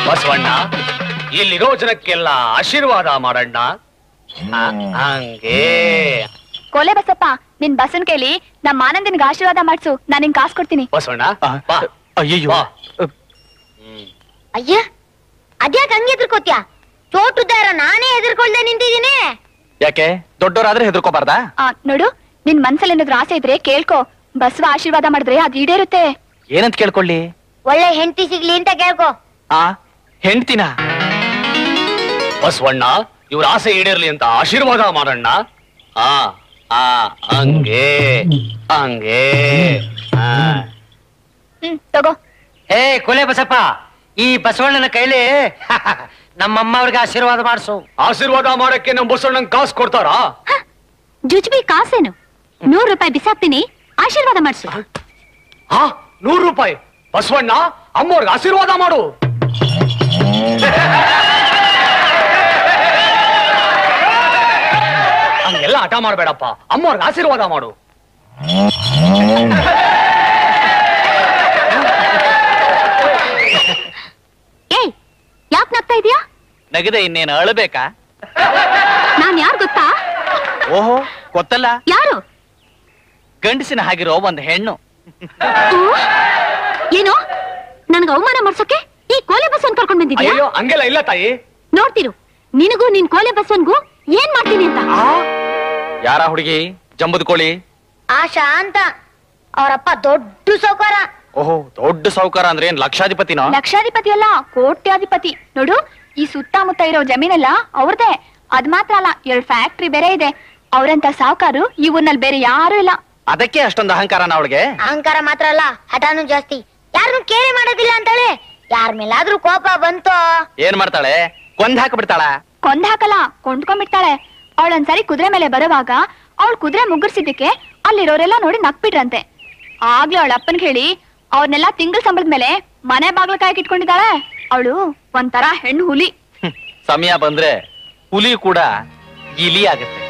ಬಸವಣ್ಣ, ಇಲ್ಲಿರೋ ಜನಕ್ಕೆಲ್ಲ ಆಶೀರ್ವಾದ ಮಾಡಣ್ಣ. ಹಂಗೆ ಕೋಲೆ ಬಸಪ್ಪ, ನಿನ್ ಬಸನ್ ಕೈಲಿ ನಮ್ಮ ಆನಂದನ್ಗೆ ಆಶೀರ್ವಾದ ಮಾಡ್ಸು, ನಾನು ನಿಂಗೆ ಕಾಸು ಕೊಡ್ತೀನಿ. ಬಸವಣ್ಣ, ಅಯ್ಯಯ್ಯೋ. ಅಯ್ಯ, ಅದ್ಯಾಕೆ ಹಂಗೆ ಎದುರ್ಕೋತ್ಯಾ? ಚೋಟುದಾರ ನಾನೇ ಎದುರ್ಕೊಳ್ದೆ ನಿಂತಿದ್ದೀನಿ. ಯಾಕೆ ದೊಡ್ಡವರಾದ್ರೆ ಹೆದರ್ಕೋಬಾರ್ದಾ? ನೋಡು, ನಿನ್ ಮನ್ಸಲ್ಲಿ ಏನಾದ್ರು ಆಸೆ ಇದ್ರೆ ಕೇಳ್ಕೊ. ಬಸವ ಆಶೀರ್ವಾದ ಮಾಡಿದ್ರೆ ಅದು ಈಡೇರುತ್ತೆ. ಏನಂತ ಕೇಳ್ಕೊಳ್ಳಿ? ಒಳ್ಳೆ ಹೆಂಡತಿ ಸಿಗ್ಲಿ ಅಂತ ಕೇಳ್ಕೊ. ಹೆಂಡ್ತಿನ? ಬಸವಣ್ಣ, ಇವ್ರ ಆಸೆ ಈಡೇರ್ಲಿ ಅಂತ ಆಶೀರ್ವಾದ ಮಾಡಣ್ಣ. ಹಂಗೆ ಹಂಗೆ. ತಗೋ. ಏ ಕೊಲೆ ಬಸಪ್ಪ, ಈ ಬಸವಣ್ಣನ ಕೈಲಿ ನಮ್ಮಮ್ಮ ಅವ್ರಿಗೆ ಆಶೀರ್ವಾದ ಮಾಡಿಸು. ಆಶೀರ್ವಾದ ಮಾಡಕ್ಕೆ ನಮ್ ಬಸವಣ್ಣಂಗ್ ಕಾಸು ಕೊಡ್ತಾರಾ? ಜುಜ್ಬಿ ಕಾಸೇನು? 100 ರೂಪಾಯಿ ಬಿಸಾಕ್ತೀನಿ, ಆಶೀರ್ವಾದ ಮಾಡ್ಸು. 100 ರೂಪಾಯಿ? ಬಸವಣ್ಣ, ಅಮ್ಮವ್ರಿಗೆ ಆಶೀರ್ವಾದ ಮಾಡು. ಹಂಗೆಲ್ಲ ಹಠ ಮಾಡ್ಬೇಡಪ್ಪ, ಅಮ್ಮವ್ರಿಗೆ ಆಶೀರ್ವಾದ ಮಾಡು. ಏಯ್, ಯಾಕೆ ನಗ್ತಾ ಇದೀಯಾ? ನಗದೆ ಇನ್ನೇನು ಅಳಬೇಕಾ? ನಾನ್ ಯಾರು ಗೊತ್ತಾ? ಓಹೋ, ಗೊತ್ತಲ್ಲ. ಯಾರು? ಗಂಡಸಿನ ಹಾಗಿರೋ ಒಂದ್ ಹೆಣ್ಣು. ಏನು, ನನ್ಗೆ ಅವಮಾನ ಮಾಡ್ಸೋಕೆ ಈ ಕೋಲೆ ಬಸವನ್ ಕರ್ಕೊಂಡ್ ಬಂದಿದ್ಯಾ? ಅಯ್ಯೋ, ಹಂಗೆಲ್ಲ ಇಲ್ಲ ತಾಯಿ. ನೋಡ್ತಿರು, ನಿನಗೂ ನಿನ್ ಕೋಲೆ ಬಸವನ್ಗೂ ಏನ್ ಮಾಡ್ತೀನಿ ಅಂತ. ಯಾರ ಹುಡುಗಿ? ಜಂಬದ ಕೋಳಿ ಆಶಾ ಅಂತ. ಅವರಪ್ಪ ದೊಡ್ಡ ಸೌಕಾರ. ಓಹೋ, ದೊಡ್ಡ ಸಾಹುಕಾರ ಅಂದ್ರೆ ಏನ್ ಲಕ್ಷಾಧಿಪತಿನೋ? ಲಕ್ಷಾಧಿಪತಿ ಅಲ್ಲ, ಕೋಟ್ಯಾಧಿಪತಿ. ನೋಡು, ಈ ಸುತ್ತಮುತ್ತ ಇರೋ ಜಮೀನೆಲ್ಲ ಅವ್ರದೇ. ಅದ್ ಮಾತ್ರ ಅಲ್ಲ, 2 ಫ್ಯಾಕ್ಟ್ರಿ ಬೇರೆ ಇದೆ. ಅವ್ರಂತ ಸಾಹುಕಾರು ಈ ಊರ್ನಲ್ಲಿ ಬೇರೆ ಯಾರು ಇಲ್ಲ. ಅದಕ್ಕೆ ಅಷ್ಟೊಂದು ಅಹಂಕಾರನ ಅವಳಿಗೆ? ಅಹಂಕಾರ ಮಾತ್ರ ಅಲ್ಲ, ಹಠಾನು ಜಾಸ್ತಿ. ಯಾರನ್ನು ಕೇಳಿ ಮಾಡೋದಿಲ್ಲ ಅಂತಾಳೆ. ಯಾರ ಮೇಲಾದ್ರೂ ಕೋಪ ಬಂತು ಏನ್ ಮಾಡ್ತಾಳೆ? ಕೊಂದ್ ಹಾಕ್ಬಿಡ್ತಾಳ? ಕೊಂದ್ ಹಾಕಲ್ಲ, ಕೊಂಡ್ಕೊಂಡ್ಬಿಡ್ತಾಳೆ. ಅವಳೊಂದ್ಸರಿ ಕುದುರೆ ಮೇಲೆ ಬರುವಾಗ ಅವಳು ಕುದುರೆ ಮುಗ್ಗರ್ಸಿದ್ದಕ್ಕೆ ಅಲ್ಲಿರೋರೆಲ್ಲ ನೋಡಿ ನಕ್ಬಿಟ್ರಂತೆ. ಆಗ್ಲೇ ಅವಳ ಅಪ್ಪನ್ಗೆ ಹೇಳಿ ಅವ್ರನ್ನೆಲ್ಲ ತಿಂಗಳ ಸಂಬಳದ ಮೇಲೆ ಮನೆ ಬಾಗ್ಲ ಕಾಯಕ್ ಇಟ್ಕೊಂಡಿದ್ದಾಳೆ. ಅವಳು ಒಂಥರ ಹೆಣ್ಣು ಹುಲಿ. ಸಮಯ ಬಂದ್ರೆ ಹುಲಿ ಕೂಡ ಗಿಲಿ ಆಗುತ್ತೆ.